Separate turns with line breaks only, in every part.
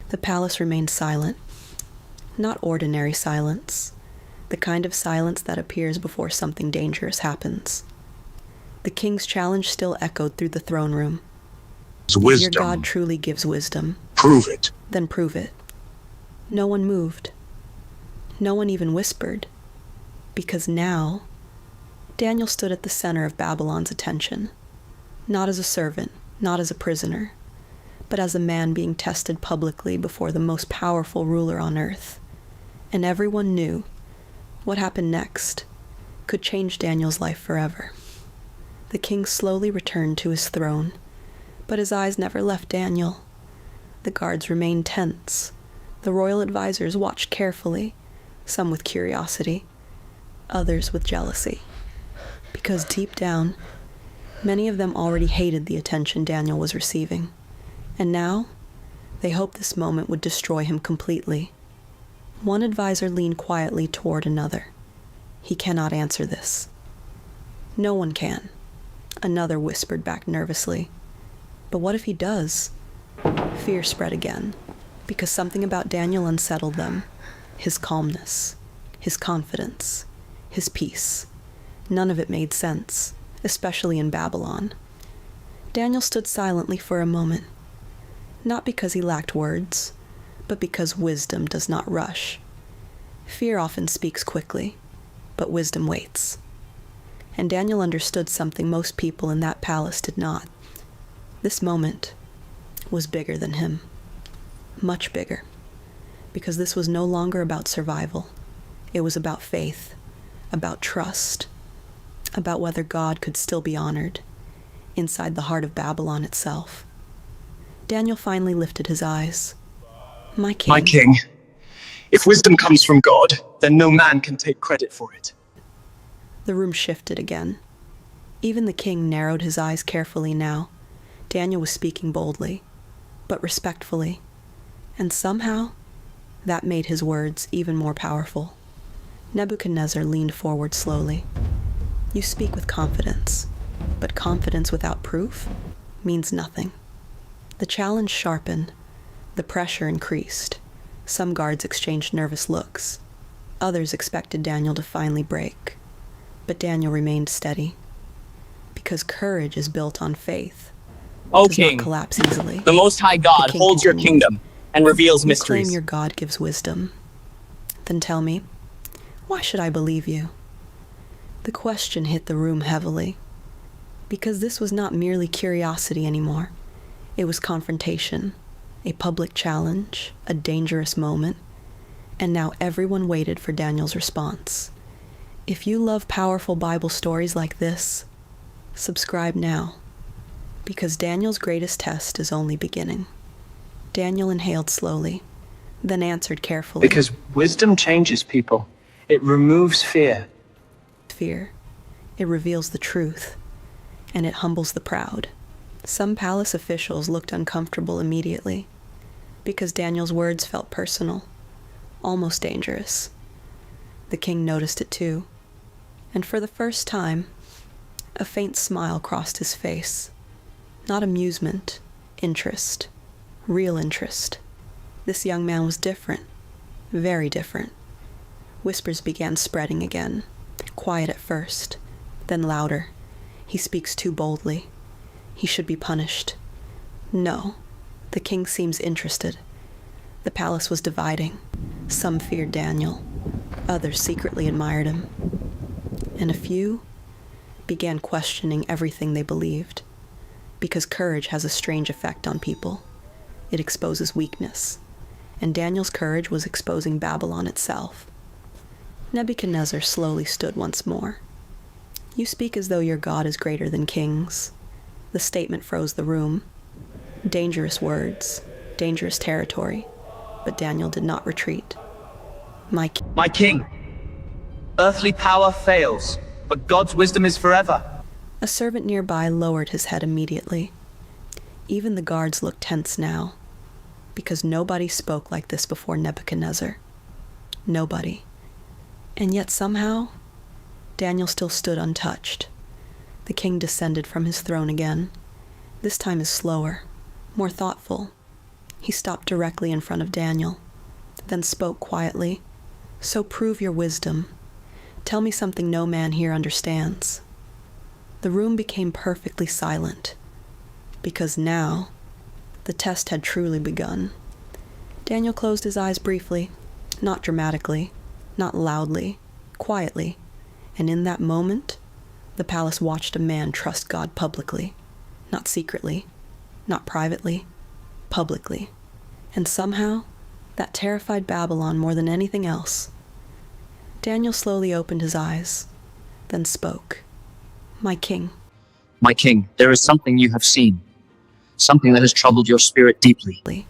The palace remained silent. Not ordinary silence, the kind of silence that appears before something dangerous happens. The king's challenge still echoed through the throne room. If your God truly gives wisdom,
prove it.
Then prove it. No one moved. No one even whispered. Because now, Daniel stood at the center of Babylon's attention. Not as a servant, not as a prisoner, but as a man being tested publicly before the most powerful ruler on earth. And everyone knew what happened next could change Daniel's life forever. The king slowly returned to his throne, but his eyes never left Daniel. The guards remained tense. The royal advisors watched carefully, some with curiosity, others with jealousy. Because deep down, many of them already hated the attention Daniel was receiving. And now, they hoped this moment would destroy him completely. One advisor leaned quietly toward another. He cannot answer this. No one can. Another whispered back nervously. But what if he does? Fear spread again, because something about Daniel unsettled them. His calmness, his confidence, his peace. None of it made sense, especially in Babylon. Daniel stood silently for a moment. Not because he lacked words, but because wisdom does not rush. Fear often speaks quickly, but wisdom waits. And Daniel understood something most people in that palace did not. This moment was bigger than him. Much bigger. Because this was no longer about survival. It was about faith, about trust, about whether God could still be honored inside the heart of Babylon itself. Daniel finally lifted his eyes. My king.
My king, if wisdom comes from God, then no man can take credit for it.
The room shifted again. Even the king narrowed his eyes carefully now. Daniel was speaking boldly, but respectfully, and somehow that made his words even more powerful. Nebuchadnezzar leaned forward slowly. You speak with confidence, but confidence without proof means nothing. The challenge sharpened. The pressure increased. Some guards exchanged nervous looks. Others expected Daniel to finally break. But Daniel remained steady. Because courage is built on faith.
O
Does
King,
not collapse easily.
the Most High God
king
holds your
continued.
kingdom and reveals
You
mysteries.
claim your God gives wisdom. Then tell me, why should I believe you? The question hit the room heavily. Because this was not merely curiosity anymore. It was confrontation, a public challenge, a dangerous moment. And now everyone waited for Daniel's response. If you love powerful Bible stories like this, subscribe now. Because Daniel's greatest test is only beginning. Daniel inhaled slowly, then answered carefully.
Because wisdom changes people. It removes fear.
Fear. It reveals the truth, and it humbles the proud. Some palace officials looked uncomfortable immediately, because Daniel's words felt personal, almost dangerous. The king noticed it too, and for the first time, a faint smile crossed his face. Not amusement, interest, real interest. This young man was different, very different. Whispers began spreading again, quiet at first, then louder. He speaks too boldly. He should be punished. No, the king seems interested. The palace was dividing. Some feared Daniel. Others secretly admired him. And a few began questioning everything they believed. Because courage has a strange effect on people. It exposes weakness. And Daniel's courage was exposing Babylon itself. Nebuchadnezzar slowly stood once more. You speak as though your God is greater than kings. The statement froze the room. Dangerous words, dangerous territory. But Daniel did not retreat. My
king, earthly power fails, but God's wisdom is forever.
A servant nearby lowered his head immediately. Even the guards looked tense now, because nobody spoke like this before Nebuchadnezzar. Nobody. And yet somehow, Daniel still stood untouched. The king descended from his throne again. This time is slower, more thoughtful. He stopped directly in front of Daniel, then spoke quietly. "So prove your wisdom. Tell me something no man here understands." The room became perfectly silent, because now the test had truly begun. Daniel closed his eyes briefly, not dramatically, not loudly, quietly, and in that moment, the palace watched a man trust God publicly, not secretly, not privately, publicly. And somehow, that terrified Babylon more than anything else. Daniel slowly opened his eyes, then spoke. "My king."
My king, there is something you have seen, something that has troubled your spirit deeply.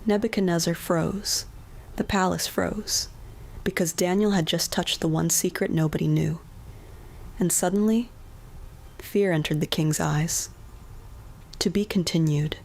Nebuchadnezzar froze. The palace froze, because Daniel had just touched the one secret nobody knew. And suddenly, fear entered the king's eyes. To be continued.